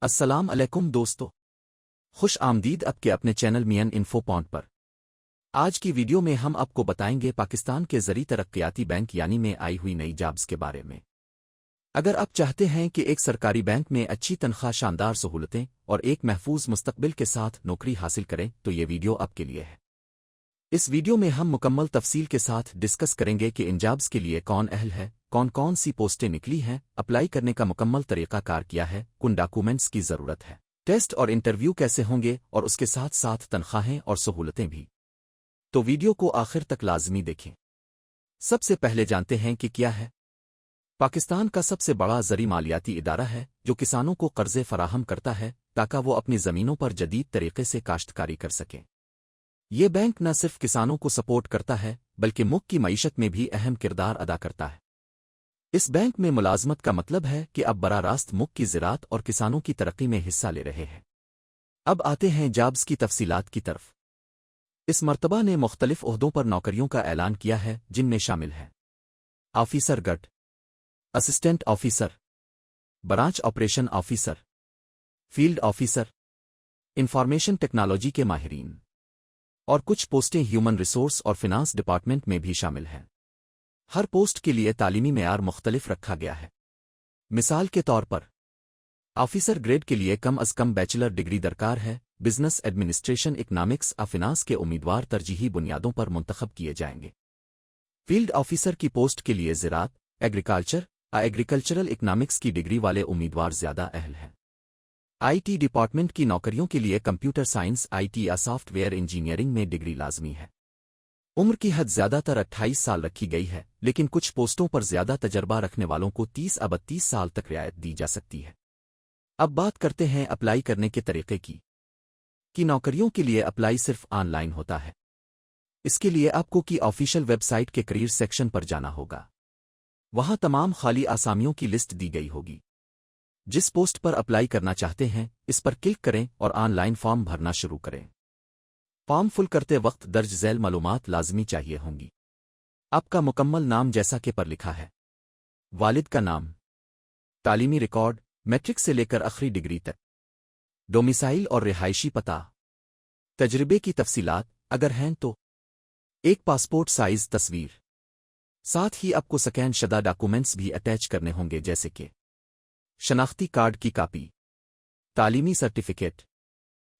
السلام علیکم دوستو، خوش آمدید آپ کے اپنے چینل مین انفو پوائنٹ پر۔ آج کی ویڈیو میں ہم آپ کو بتائیں گے پاکستان کے زرعی ترقیاتی بینک یعنی میں آئی ہوئی نئی جابز کے بارے میں۔ اگر آپ چاہتے ہیں کہ ایک سرکاری بینک میں اچھی تنخواہ، شاندار سہولتیں اور ایک محفوظ مستقبل کے ساتھ نوکری حاصل کریں تو یہ ویڈیو آپ کے لیے ہے۔ اس ویڈیو میں ہم مکمل تفصیل کے ساتھ ڈسکس کریں گے کہ ان جابز کے لیے کون اہل ہے، کون کون سی پوسٹیں نکلی ہیں، اپلائی کرنے کا مکمل طریقہ کار کیا ہے، کن ڈاکومنٹس کی ضرورت ہے، ٹیسٹ اور انٹرویو کیسے ہوں گے اور اس کے ساتھ ساتھ تنخواہیں اور سہولتیں بھی۔ تو ویڈیو کو آخر تک لازمی دیکھیں۔ سب سے پہلے جانتے ہیں کہ کیا ہے۔ پاکستان کا سب سے بڑا زرعی مالیاتی ادارہ ہے جو کسانوں کو قرضے فراہم کرتا ہے تاکہ وہ اپنی زمینوں پر جدید طریقے سے کاشتکاری کر سکیں۔ یہ بینک نہ صرف کسانوں کو سپورٹ کرتا ہے بلکہ ملک کی معیشت میں بھی اہم کردار ادا کرتا ہے۔ اس بینک میں ملازمت کا مطلب ہے کہ اب براہ راست ملک کی زراعت اور کسانوں کی ترقی میں حصہ لے رہے ہیں۔ اب آتے ہیں جابز کی تفصیلات کی طرف۔ اس مرتبہ نے مختلف عہدوں پر نوکریوں کا اعلان کیا ہے جن میں شامل ہیں آفیسر گٹ، assistant officer, branch operation officer, field officer, information technology کے ماہرین، اور کچھ پوسٹیں ہیومن ریسورس اور فنانس ڈپارٹمنٹ میں بھی شامل ہیں۔ ہر پوسٹ کے لیے تعلیمی معیار مختلف رکھا گیا ہے۔ مثال کے طور پر آفیسر گریڈ کے لیے کم از کم بیچلر ڈگری درکار ہے۔ بزنس ایڈمنسٹریشن، اکنامکس اور فنانس کے امیدوار ترجیحی بنیادوں پر منتخب کیے جائیں گے۔ فیلڈ آفیسر کی پوسٹ کے لیے زراعت، ایگریکلچرل اکنامکس کی ڈگری والے امیدوار زیادہ اہل ہیں۔ آئی ٹی ڈپارٹمنٹ کی نوکریوں کے لیے کمپیوٹر سائنس، آئی ٹی یا سافٹ ویئر انجینئرنگ میں ڈگری لازمی ہے۔ عمر کی حد زیادہ تر 28 سال رکھی گئی ہے، لیکن کچھ پوسٹوں پر زیادہ تجربہ رکھنے والوں کو 30 یا 32 سال تک رعایت دی جا سکتی ہے۔ اب بات کرتے ہیں اپلائی کرنے کے طریقے کی۔ نوکریوں کے لیے اپلائی صرف آن لائن ہوتا ہے۔ اس کے لیے آپ کو کی آفیشل ویب سائٹ کے کریئر سیکشن پر جانا ہوگا۔ وہاں تمام خالی آسامیوں کی لسٹ دی گئی ہوگی۔ جس پوسٹ پر اپلائی کرنا چاہتے ہیں اس پر کلک کریں اور آن لائن فارم بھرنا شروع کریں۔ فارم فل کرتے وقت درج ذیل معلومات لازمی چاہیے ہوں گی۔ آپ کا مکمل نام جیسا کہ پر لکھا ہے، والد کا نام، تعلیمی ریکارڈ میٹرک سے لے کر آخری ڈگری تک، ڈومیسائل اور رہائشی پتہ، تجربے کی تفصیلات اگر ہیں تو، ایک پاسپورٹ سائز تصویر، ساتھ ہی آپ کو سکین شدہ ڈاکومنٹس بھی اٹیچ کرنے ہوں گے جیسے کہ شناختی کارڈ کی کاپی، تعلیمی سرٹیفکیٹ،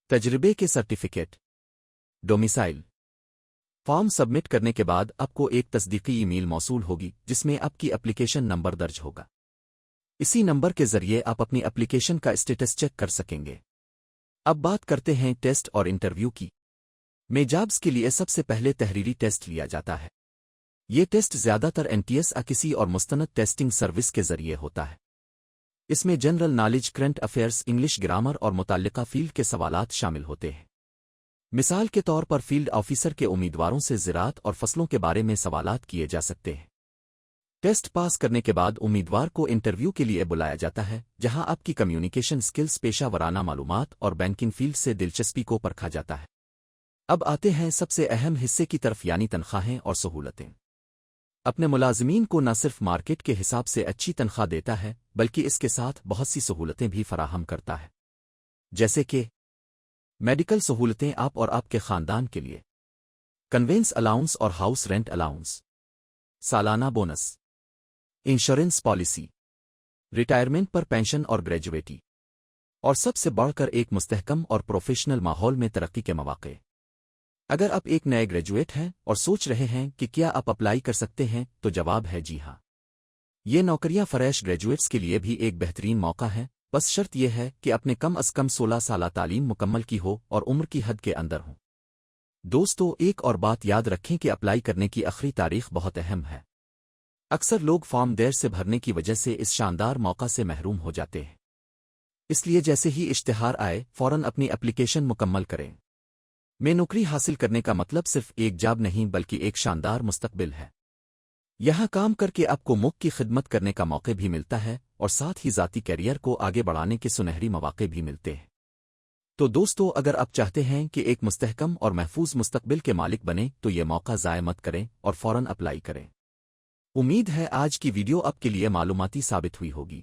تجربے کے سرٹیفکیٹ، ڈومیسائل۔ فارم سبمٹ کرنے کے بعد آپ کو ایک تصدیقی ای میل موصول ہوگی جس میں آپ کی اپلیکیشن نمبر درج ہوگا۔ اسی نمبر کے ذریعے آپ اپنی اپلیکیشن کا اسٹیٹس چیک کر سکیں گے۔ اب بات کرتے ہیں ٹیسٹ اور انٹرویو کی۔ میں جابز کے لیے سب سے پہلے تحریری ٹیسٹ لیا جاتا ہے۔ یہ ٹیسٹ زیادہ تر NTS یا کسی اور مستند ٹیسٹنگ سروس کے ذریعے ہوتا ہے۔ اس میں general knowledge, current affairs, English grammar اور متعلقہ فیلڈ کے سوالات شامل ہوتے ہیں۔ مثال کے طور پر فیلڈ آفیسر کے امیدواروں سے زراعت اور فصلوں کے بارے میں سوالات کیے جا سکتے ہیں۔ ٹیسٹ پاس کرنے کے بعد امیدوار کو انٹرویو کے لیے بلایا جاتا ہے جہاں آپ کی کمیونیکیشن سکلز، پیشہ ورانہ معلومات اور بینکنگ فیلڈ سے دلچسپی کو پرکھا جاتا ہے۔ اب آتے ہیں سب سے اہم حصے کی طرف یعنی تنخواہیں اور سہولتیں۔ اپنے ملازمین کو نہ صرف مارکیٹ کے حساب سے اچھی تنخواہ دیتا ہے بلکہ اس کے ساتھ بہت سی سہولتیں بھی فراہم کرتا ہے، جیسے کہ میڈیکل سہولتیں آپ اور آپ کے خاندان کے لیے، کنوینس الاؤنس اور ہاؤس رینٹ الاؤنس، سالانہ بونس، انشورنس پالیسی، ریٹائرمنٹ پر پینشن اور گریجویٹی، اور سب سے بڑھ کر ایک مستحکم اور پروفیشنل ماحول میں ترقی کے مواقع۔ اگر آپ ایک نئے گریجویٹ ہیں اور سوچ رہے ہیں کہ کیا آپ اپلائی کر سکتے ہیں تو جواب ہے جی ہاں۔ یہ نوکریاں فریش گریجویٹس کے لیے بھی ایک بہترین موقع ہے، بس شرط یہ ہے کہ اپنے کم از کم 16 سالہ تعلیم مکمل کی ہو اور عمر کی حد کے اندر ہوں۔ دوستو، ایک اور بات یاد رکھیں کہ اپلائی کرنے کی آخری تاریخ بہت اہم ہے۔ اکثر لوگ فارم دیر سے بھرنے کی وجہ سے اس شاندار موقع سے محروم ہو جاتے ہیں۔ اس لیے جیسے ہی اشتہار آئے فوراً اپنی اپلیکیشن مکمل کریں۔ میں نوکری حاصل کرنے کا مطلب صرف ایک جاب نہیں بلکہ ایک شاندار مستقبل ہے۔ یہاں کام کر کے آپ کو ملک کی خدمت کرنے کا موقع بھی ملتا ہے اور ساتھ ہی ذاتی کیریئر کو آگے بڑھانے کے سنہری مواقع بھی ملتے ہیں۔ تو دوستو، اگر آپ چاہتے ہیں کہ ایک مستحکم اور محفوظ مستقبل کے مالک بنیں تو یہ موقع ضائع مت کریں اور فوراً اپلائی کریں۔ امید ہے آج کی ویڈیو آپ کے لیے معلوماتی ثابت ہوئی ہوگی۔